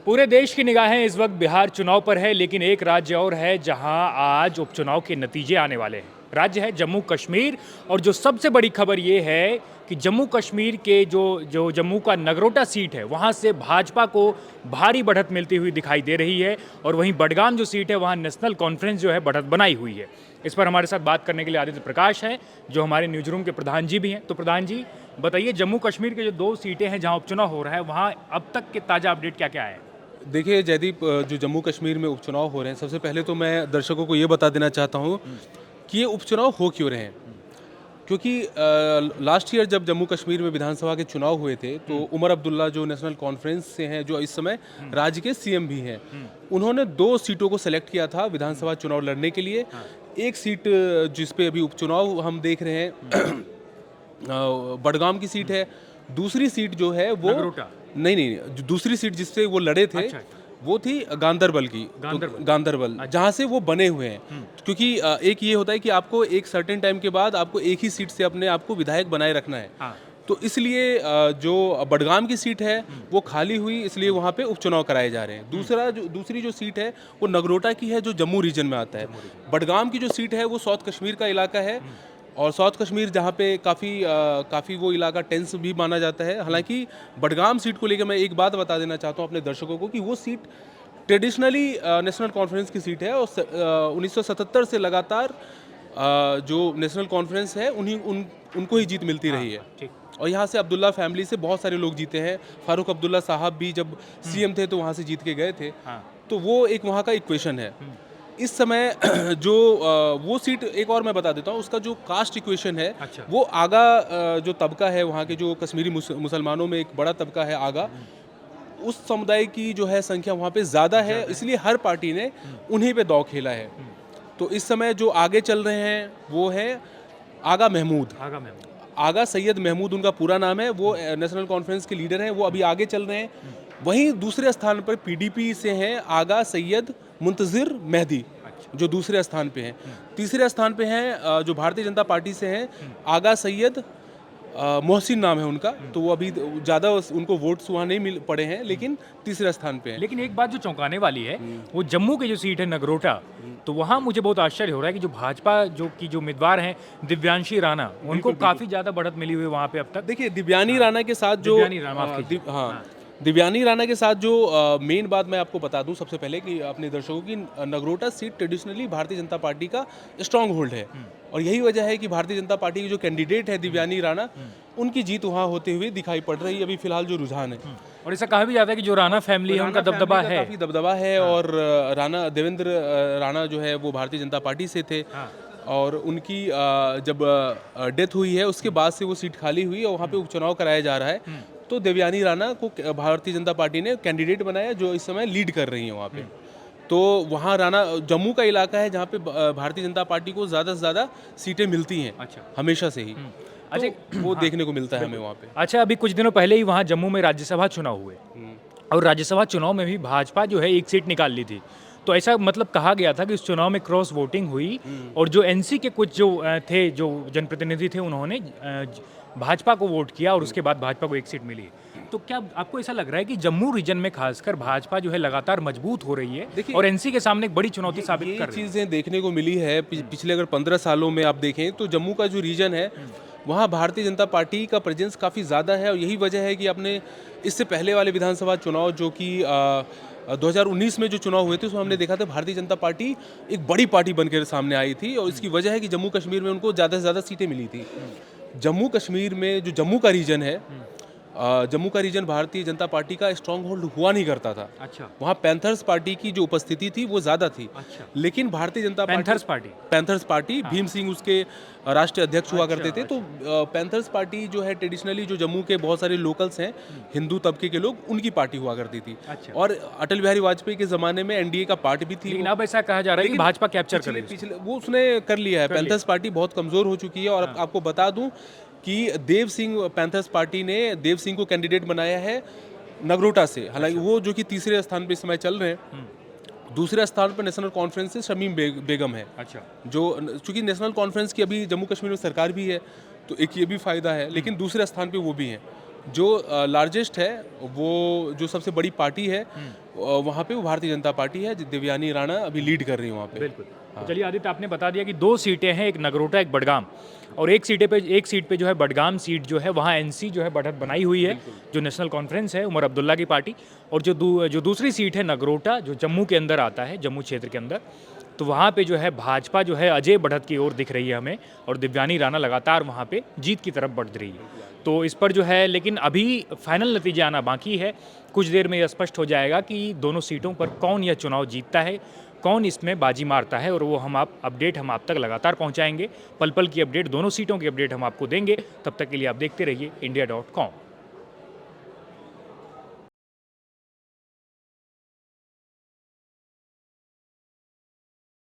पूरे देश की निगाहें इस वक्त बिहार चुनाव पर है, लेकिन एक राज्य और है जहां आज उपचुनाव के नतीजे आने वाले हैं। राज्य है जम्मू कश्मीर। और जो सबसे बड़ी खबर ये है कि जम्मू कश्मीर के जो जम्मू का नगरोटा सीट है, वहां से भाजपा को भारी बढ़त मिलती हुई दिखाई दे रही है। और वहीं बडगाम जो सीट है, वहां नेशनल कॉन्फ्रेंस जो है बढ़त बनाई हुई है। इस पर हमारे साथ बात करने के लिए आदित्य प्रकाश हैं, जो हमारे न्यूज रूम के प्रधान जी भी हैं। तो प्रधान जी बताइए, जम्मू कश्मीर के जो 2 सीटें हैं जहां उपचुनाव हो रहा है, वहां अब तक के ताज़ा अपडेट क्या क्या है? देखिए जयदीप, जो जम्मू कश्मीर में उपचुनाव हो रहे हैं, सबसे पहले तो मैं दर्शकों को ये बता देना चाहता हूँ कि ये उपचुनाव हो क्यों रहे हैं। क्योंकि लास्ट ईयर जब जम्मू कश्मीर में विधानसभा के चुनाव हुए थे, तो उमर अब्दुल्ला जो नेशनल कॉन्फ्रेंस से हैं, जो इस समय राज्य के सीएम भी हैं, उन्होंने 2 सीटों को सेलेक्ट किया था विधानसभा चुनाव लड़ने के लिए। एक सीट जिस पे अभी उपचुनाव हम देख रहे हैं बडगाम की सीट है। दूसरी सीट जो है वो नगरोटा। नहीं, जो दूसरी सीट जिससे वो लड़े थे, अच्छा। वो थी गांदरबल की। गांदरबल जहाँ से वो बने हुए हैं। क्योंकि एक ये होता है कि आपको एक सर्टेन टाइम के बाद आपको एक ही सीट से अपने आप को विधायक बनाए रखना है। हाँ। तो इसलिए जो बडगाम की सीट है वो खाली हुई, इसलिए वहाँ पे उपचुनाव कराए जा रहे हैं। दूसरी जो सीट है वो नगरोटा की है, जो जम्मू रीजन में आता है। बडगाम की जो सीट है वो साउथ कश्मीर का इलाका है, और साउथ कश्मीर जहाँ पे काफ़ी वो इलाका टेंस भी माना जाता है। हालांकि बडगाम सीट को लेकर मैं एक बात बता देना चाहता हूँ अपने दर्शकों को कि वो सीट ट्रेडिशनली नेशनल कॉन्फ्रेंस की सीट है, और 1977 से लगातार जो नेशनल कॉन्फ्रेंस है उनको ही जीत मिलती रही है। ठीक। और यहाँ से अब्दुल्ला फैमिली से बहुत सारे लोग जीते हैं। फारूक अब्दुल्ला साहब भी जब सीएम थे तो वहाँ से जीत के गए थे। हाँ। तो वो एक वहाँ का इक्वेशन है। इस समय जो वो सीट एक और मैं बता देता हूँ, उसका जो कास्ट इक्वेशन है, अच्छा। वो आगा जो तबका है वहाँ के, जो कश्मीरी मुसलमानों में एक बड़ा तबका है आगा, उस समुदाय की जो है संख्या वहाँ पे ज़्यादा है, इसलिए हर पार्टी ने उन्हीं पे दांव खेला है। तो इस समय जो आगे चल रहे हैं वो है आगा महमूद। आगा सैयद महमूद उनका पूरा नाम है। वो नेशनल कॉन्फ्रेंस के लीडर हैं, वो अभी आगे चल रहे हैं। वहीं दूसरे स्थान पर पीडीपी से हैं आगा सैयद मुंतजिर मेहदी, जो दूसरे स्थान पे हैं। तीसरे स्थान पे हैं जो भारतीय जनता पार्टी से हैं आगा सैयद मोहसिन नाम है उनका। तो वो अभी ज़्यादा उनको वोट्स वहाँ नहीं मिल पड़े हैं, लेकिन तीसरे स्थान पे हैं। लेकिन एक बात जो चौंकाने वाली है, वो जम्मू की जो सीट है नगरोटा, तो वहाँ मुझे बहुत आश्चर्य हो रहा है कि जो भाजपा जो उम्मीदवार हैं दिव्यांशी राणा, उनको काफ़ी ज़्यादा बढ़त मिली हुई है वहाँ पे अब तक। देखिए दिव्यानी राणा के साथ जो दिव्यानी राणा के साथ जो मेन बात मैं आपको बता दूं सबसे पहले कि अपने दर्शकों की, Nagrota seat traditionally Bharatiya Janata party का स्ट्रांग होल्ड है। और यही वजह है कि भारतीय जनता पार्टी की जो कैंडिडेट है दिव्यानी राणा, उनकी जीत वहाँ होते हुए दिखाई पड़ रही है अभी फिलहाल जो रुझान है। और ऐसा कहा भी जाता है कि जो राणा फैमिली है उनका दबदबा है, काफ़ी दबदबा है। और राणा देवेंद्र राणा जो है वो भारतीय जनता पार्टी से थे। और उनकी जब डेथ हुई है उसके बाद से वो सीट खाली हुई और वहाँ पे उपचुनाव कराया जा रहा है। तो देवयानी राणा को भारतीय जनता पार्टी ने कैंडिडेट बनाया, जो इस समय लीड कर रही हैं वहाँ पे। तो वहाँ राणा जम्मू का इलाका है जहाँ पे भारतीय जनता पार्टी को ज़्यादा से ज़्यादा सीटें मिलती हैं। अच्छा। हमेशा से ही। अच्छा, तो वो देखने को मिलता है हमें वहाँ पे। अच्छा, अभी कुछ दिनों पहले ही वहाँ जम्मू में राज्यसभा चुनाव हुए, और राज्यसभा चुनाव में भी भाजपा जो है एक सीट निकाल ली थी। तो ऐसा मतलब कहा गया था कि इस चुनाव में क्रॉस वोटिंग हुई, और जो एनसी के कुछ जो थे, जो जनप्रतिनिधि थे, उन्होंने भाजपा को वोट किया, और उसके बाद भाजपा को एक सीट मिली। तो क्या आपको ऐसा लग रहा है कि जम्मू रीजन में खासकर भाजपा जो है लगातार मजबूत हो रही है और एनसी के सामने एक बड़ी चुनौती साबित कर रही है? चीज़ें देखने को मिली है पिछले अगर 15 सालों में आप देखें तो जम्मू का जो रीजन है वहाँ भारतीय जनता पार्टी का प्रेजेंस काफ़ी ज़्यादा है। और यही वजह है कि आपने इससे पहले वाले विधानसभा चुनाव, जो कि 2019 में जो चुनाव हुए थे, उसमें हमने देखा था भारतीय जनता पार्टी एक बड़ी पार्टी बनकर सामने आई थी। और इसकी वजह है कि जम्मू कश्मीर में उनको ज़्यादा से ज़्यादा सीटें मिली थी। जम्मू कश्मीर में जो जम्मू का रीजन है, जम्मू का रीजन भारतीय जनता पार्टी का स्ट्रॉन्ग होल्ड हुआ नहीं करता था। अच्छा। वहाँ पैंथर्स पार्टी की जो उपस्थिति थी वो ज़्यादा थी। अच्छा। लेकिन भारतीय जनता पैंथर्स पार्टी भीम सिंह उसके राष्ट्रीय अध्यक्ष हुआ करते थे। तो पैंथर्स पार्टी जो है ट्रेडिशनली जो जम्मू के बहुत सारे लोकल्स हैं, हिंदू तबके के लोग, उनकी पार्टी हुआ करती थी। अच्छा। और अटल बिहारी वाजपेयी के ज़माने में एनडीए का पार्ट भी थी। लेकिन अब ऐसा कहा जा रहा है कि भाजपा कैप्चर कर पिछले वो उसने कर लिया है। पैंथर्स पार्टी बहुत कमज़ोर हो चुकी है। और आपको बता दूँ कि देव सिंह, पैंथर्स पार्टी ने देव सिंह को कैंडिडेट बनाया है नगरोटा से। हालांकि वो जो कि तीसरे स्थान पे इस समय चल रहे हैं। दूसरे स्थान पर नेशनल कॉन्फ्रेंस से शमीम बेगम है। अच्छा। जो चूंकि नेशनल कॉन्फ्रेंस की अभी जम्मू कश्मीर में सरकार भी है, तो एक ये भी फ़ायदा है। लेकिन दूसरे स्थान पे वो भी हैं। जो लार्जेस्ट है, वो जो सबसे बड़ी पार्टी है, वहाँ पे वो भारतीय जनता पार्टी है, देवयानी राणा अभी लीड कर रही है वहाँ पे। बिल्कुल। तो चलिए आदित्य, आपने बता दिया कि 2 सीटें हैं, एक नगरोटा एक बडगाम, और एक सीट पे जो है बडगाम सीट जो है वहाँ एनसी जो है बढ़त बनाई हुई है, जो नेशनल कॉन्फ्रेंस है उमर अब्दुल्ला की पार्टी। और जो दूसरी सीट है नगरोटा, जो जम्मू के अंदर आता है, जम्मू क्षेत्र के अंदर, तो वहाँ पे जो है भाजपा जो है अजय बढ़त की ओर दिख रही है हमें, और दिव्यानी राणा लगातार वहाँ पे जीत की तरफ बढ़ रही है। तो इस पर जो है, लेकिन अभी फाइनल नतीजे आना बाकी है। कुछ देर में यह स्पष्ट हो जाएगा कि दोनों सीटों पर कौन यह चुनाव जीतता है, कौन इसमें बाजी मारता है, और वो हम आप तक लगातार पहुंचाएंगे। पल पल की अपडेट, दोनों सीटों की अपडेट हम आपको देंगे। तब तक के लिए आप देखते रहिए India.com।